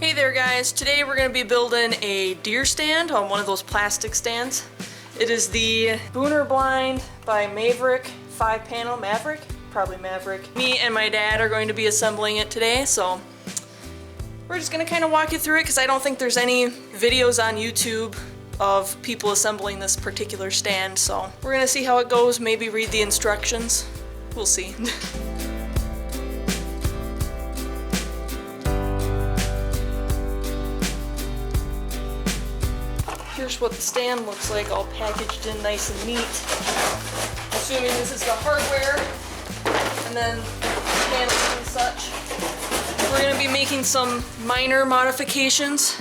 Hey there guys, today we're going to be building a deer stand on one of those plastic stands. It is the Booner blind by Maverick, 5-panel Maverick, probably Maverick. Me and my dad are going to be assembling it today, so we're just going to kind of walk you through it because I don't think there's any videos on YouTube of people assembling this particular stand, so we're going to see how it goes, maybe read the instructions. We'll see. Here's what the stand looks like, all packaged in nice and neat. Assuming this is the hardware, and then panels and such. We're going to be making some minor modifications,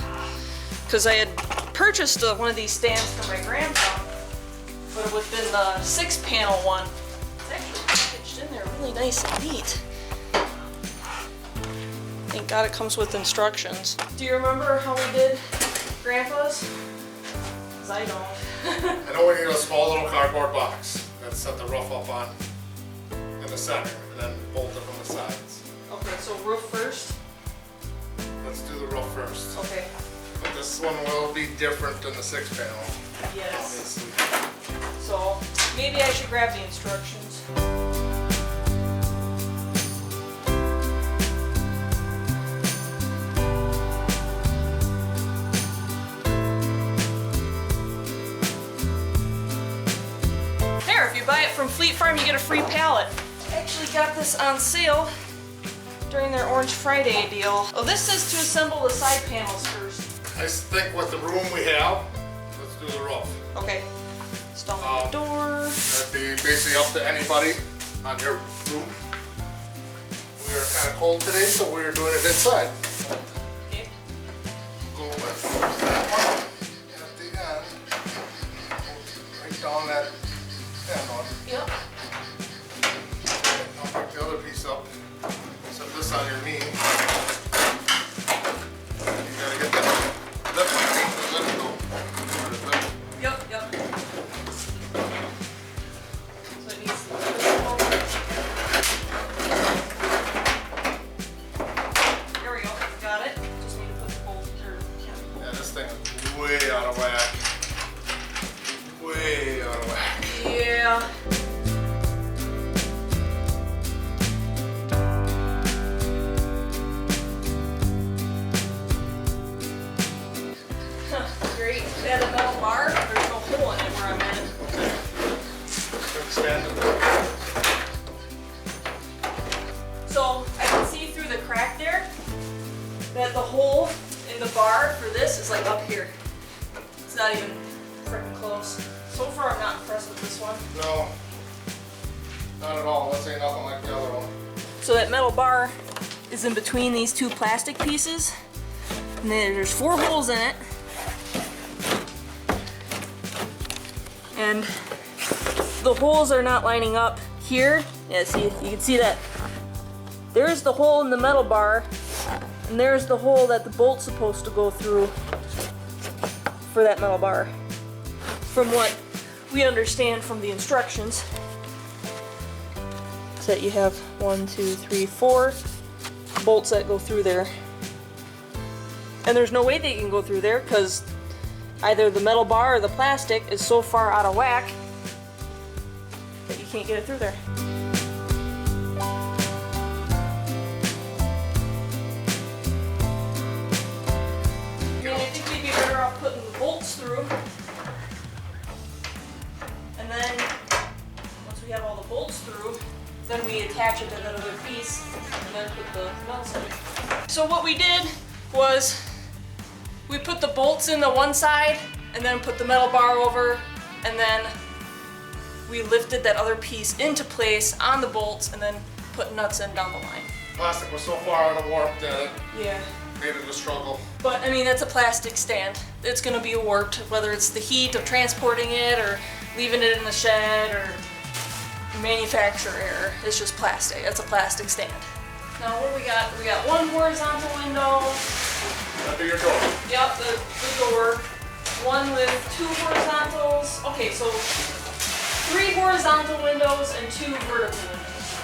because I had purchased one of these stands for my grandpa, but it would have been the 6-panel one. It's actually packaged in there really nice and neat. Thank God it comes with instructions. Do you remember how we did Grandpa's? I don't. I know we need a small little cardboard box and set the roof up on in the center and then bolt it from the sides. Okay, so roof first? Let's do the roof first. Okay. But this one will be different than the 6-panel. Yes. Obviously. So maybe I should grab the instructions. If you buy it from Fleet Farm, you get a free pallet. I actually got this on sale during their Orange Friday deal. Oh, this says to assemble the side panels first. I think with the room we have, let's do the roof. Okay. Installing the door. That'd be basically up to anybody on your room. We are kind of cold today, so we're doing it inside. Okay. Go with that one at the end. Right down that. Yep. I'll pick the other piece up. Set this on your knee. You gotta get that lip underneath and let it go. Yep. So it needs to be there we go. Got it. Just need to put the bolt through. Yeah, this thing is way out of whack. Way out of whack. Yeah. Great. They had a metal bar. There's no hole in it where I'm at. So I can see through the crack there that the hole in the bar for this is like up here. It's not even freaking close. So far, I'm not impressed with this one. No, not at all. Let's say nothing like the other one. So that metal bar is in between these two plastic pieces, and then there's 4 holes in it. And the holes are not lining up here. Yeah, see, you can see that. There's the hole in the metal bar, and there's the hole that the bolt's supposed to go through for that metal bar. From what we understand from the instructions, is that you have 1, 2, 3, 4 bolts that go through there. And there's no way they can go through there because either the metal bar or the plastic is so far out of whack that you can't get it through there. I think we'd be better off putting the bolts through. And then, once we have all the bolts through, then we attach it to that other piece and then put the nuts in. So what we did was we put the bolts in the one side and then put the metal bar over, and then we lifted that other piece into place on the bolts and then put nuts in down the line. Plastic was so far out of warp that it Yeah. made it a struggle. But I mean, that's a plastic stand. It's gonna be warped, whether it's the heat of transporting it or leaving it in the shed or manufacturer error. It's just plastic. It's a plastic stand. Now what do we got? We got 1 horizontal window. That'd be your door. Yep, the door. 1 with 2 horizontals. Okay, so 3 horizontal windows and 2 vertical windows.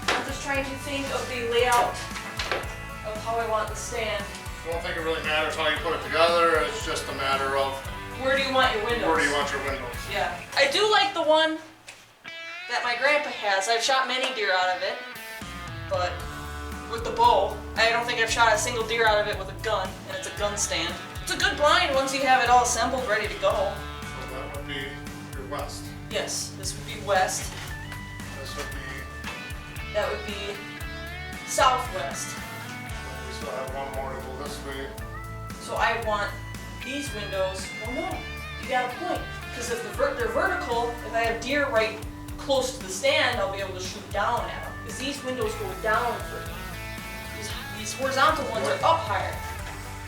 I'm just trying to think of the layout of how I want the stand. I don't think it really matters how you put it together. It's just a matter of Where do you want your windows? where do you want your windows. Yeah. I do like the one that my grandpa has. I've shot many deer out of it, but with the bow, I don't think I've shot a single deer out of it with a gun, and it's a gun stand. It's a good blind once you have it all assembled, ready to go. So that would be your west. Yes, this would be west. This would be, That would be southwest. we still have one more to go this way. So I want these windows. Well, no, you got a point. Because if they're vertical, if I have deer right close to the stand, I'll be able to shoot down at them. Because these windows go down for me. These horizontal ones are up higher.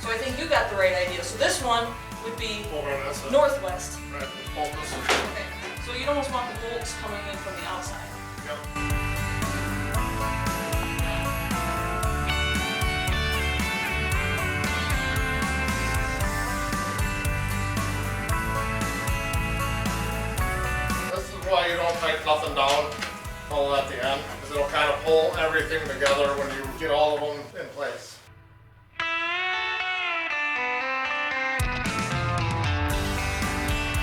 So I think you got the right idea. So this one would be Over on this side. northwest. Right, bolt this way. Okay. So you'd almost want the bolts coming in from the outside. Yep. This is why you don't tighten nothing down all at the end, because it'll kind of pull everything together when you get all of them in place.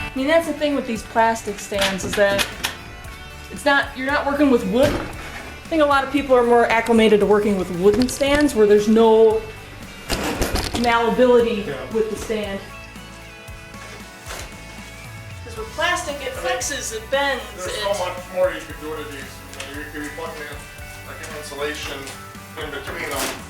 I mean, that's the thing with these plastic stands is that you're not working with wood. I think a lot of people are more acclimated to working with wooden stands where there's no malleability with the stand. Because with plastic, it flexes, it bends. There's so much more you could do to these. You could be putting in like an insulation in between them.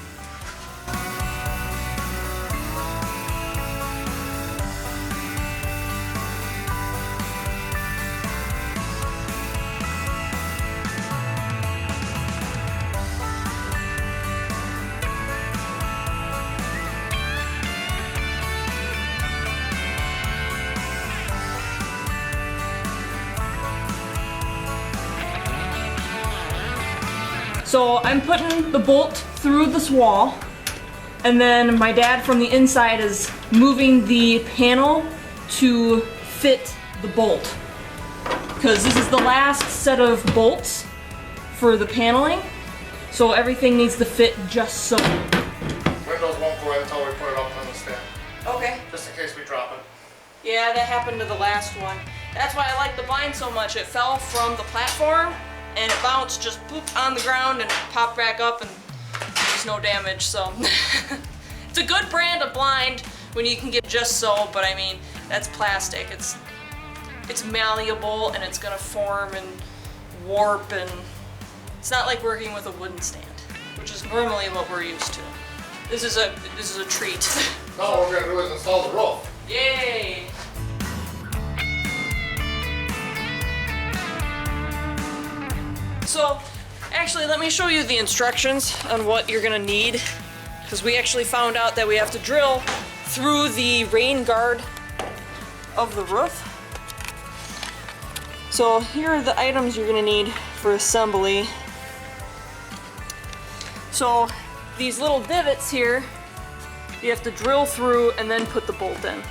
So I'm putting the bolt through this wall, and then my dad from the inside is moving the panel to fit the bolt. Because this is the last set of bolts for the paneling, so everything needs to fit just so. Windows won't go in until we put it up on the stand, Okay. just in case we drop it. Yeah, that happened to the last one. That's why I like the blind so much. It fell from the platform, and it bounced just boop on the ground and popped back up, and there's no damage, so. It's a good brand of blind when you can get just so, but I mean, that's plastic. It's malleable and it's gonna form and warp, and it's not like working with a wooden stand, which is normally what we're used to. This is a treat. Now what we're gonna do is install the roof. Yay! So, actually, let me show you the instructions on what you're gonna need, because we actually found out that we have to drill through the rain guard of the roof. So here are the items you're gonna need for assembly. So these little divots here, you have to drill through and then put the bolt in.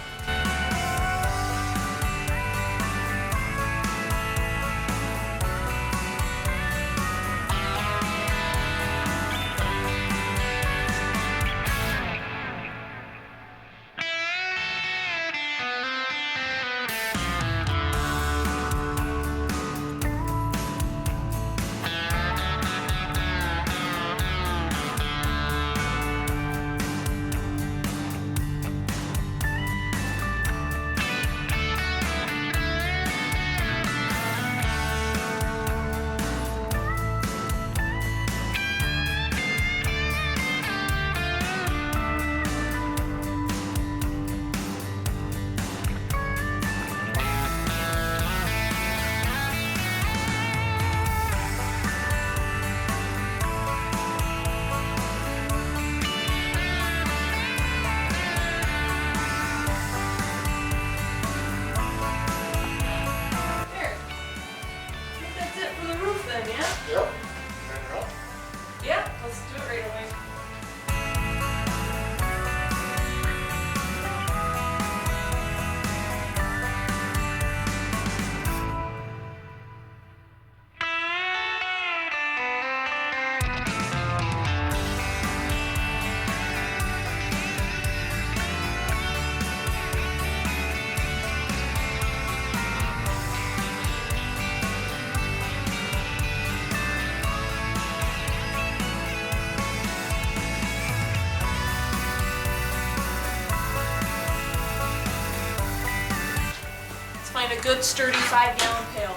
find a good sturdy 5-gallon pail.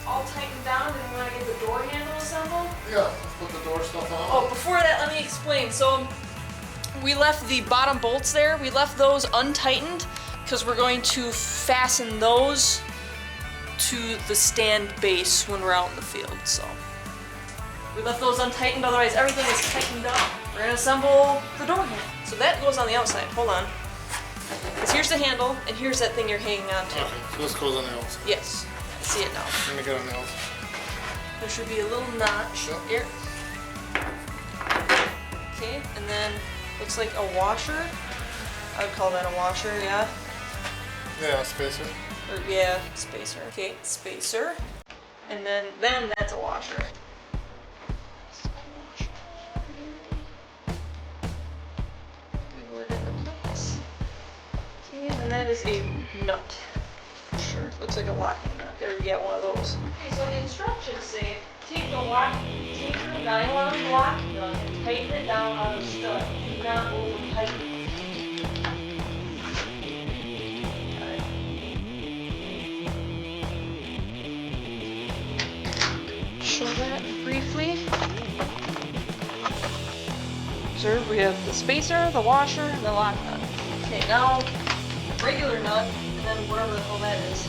All tightened down, and we want to get the door handle assembled? Yeah, let's put the door stuff on. Oh, before that, let me explain. So we left the bottom bolts there. We left those untightened because we're going to fasten those to the stand base when we're out in the field. So we left those untightened, otherwise everything is tightened up. We're gonna assemble the door handle. So that goes on the outside. Hold on. Because here's the handle, and here's that thing you're hanging on to. Okay, so this goes on the outside. Yes, I see it now. Let me get on the outside. There should be a little notch Yep. here. Okay, and then looks like a washer. I would call that a washer, yeah. Yeah, spacer. Or yeah, spacer. Okay, spacer. And then that's a washer. Okay, and that is a nut. Sure, looks like a locking nut. There, we get one of those. Okay, so the instructions say take the nylon locking nut and tighten it down on the stud. Do not over tighten it. Show that briefly. Observe, we have the spacer, the washer, and the lock nut. Okay, now regular nut, and then whatever the hell that is.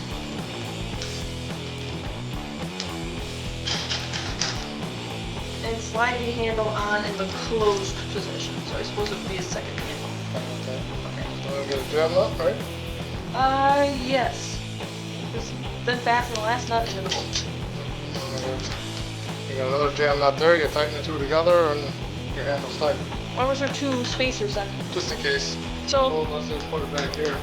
And slide the handle on in the closed position. So I suppose it would be a second handle. Okay. Get a jam nut, right? Yes. Just then fasten the last nut into the bolt. You got another jam nut there, you tighten the two together and your handle's tight. Why was there two spacers then? Just in case. So Let's just put it back here.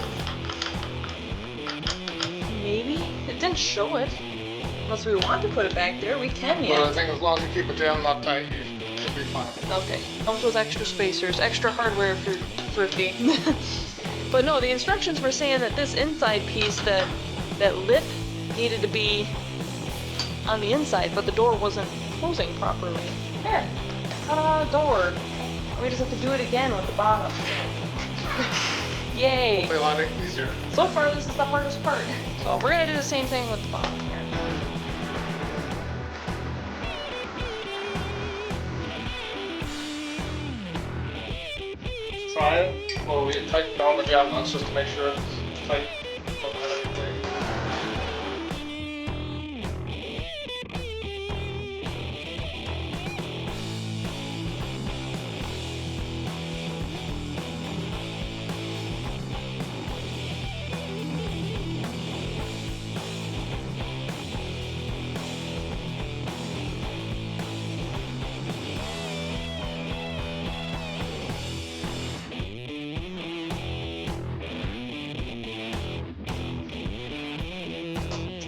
maybe? It didn't show it. Unless we want to put it back there, we can, yeah. Well, I think as long as you keep a jam nut tight, you'll be fine. Okay, comes with extra spacers, extra hardware for thrifty. But no, the instructions were saying that this inside piece, that lip, needed to be on the inside, but the door wasn't closing properly. There, ta-da, door. We just have to do it again with the bottom. Yay! It'll be a lot easier. So far, this is the hardest part. So we're gonna do the same thing with the bottom here. Try it. Well, we tighten down the jam nuts just to make sure it's tight. Don't have anything.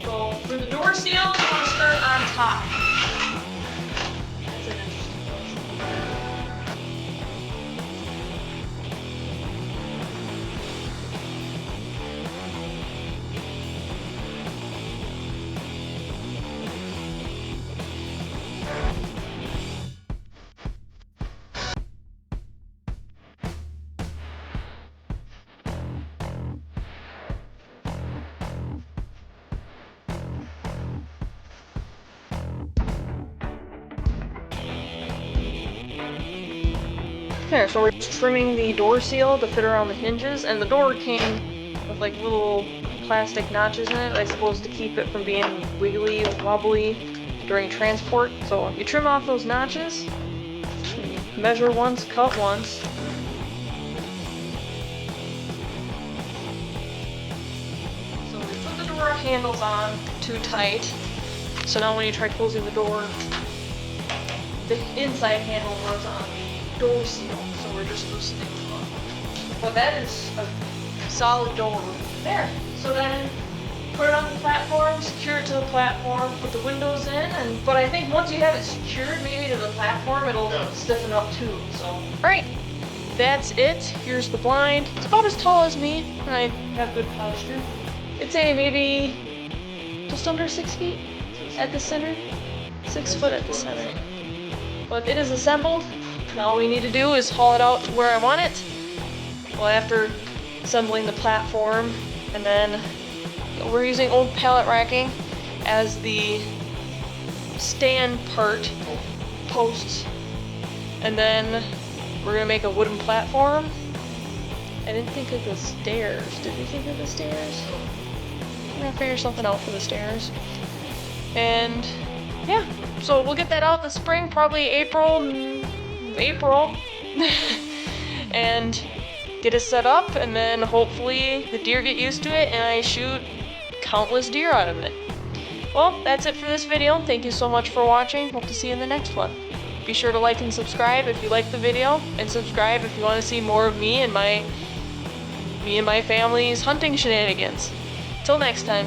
So for the door seal, you want to start on top. That's an interesting place. There, so we're just trimming the door seal to fit around the hinges, and the door came with like little plastic notches in it, I suppose to keep it from being wiggly or wobbly during transport. So you trim off those notches, measure once, cut once. So we put the door handles on too tight, so now when you try closing the door, the inside handle goes on the door seal, so we're just loosening them up. But that is a solid door. There. So then put it on the platform, secure it to the platform, put the windows in, but I think once you have it secured maybe to the platform, it'll stiffen up too. So alright. That's it. Here's the blind. It's about as tall as me, and I have good posture. I'd say maybe just under 6 feet at the center. 6 foot at the center. But it is assembled. Now all we need to do is haul it out to where I want it, well, after assembling the platform, and then we're using old pallet racking as the stand part posts, and then we're gonna make a wooden platform. I didn't think of the stairs. Did we think of the stairs? We're gonna figure something out for the stairs. And yeah, so we'll get that out in the spring, probably April, and get it set up, and then hopefully the deer get used to it and I shoot countless deer out of it. Well, that's it for this video. Thank you so much for watching. Hope to see you in the next one. Be sure to like and subscribe if you like the video, and subscribe if you want to see more of me and my family's hunting shenanigans. Till next time.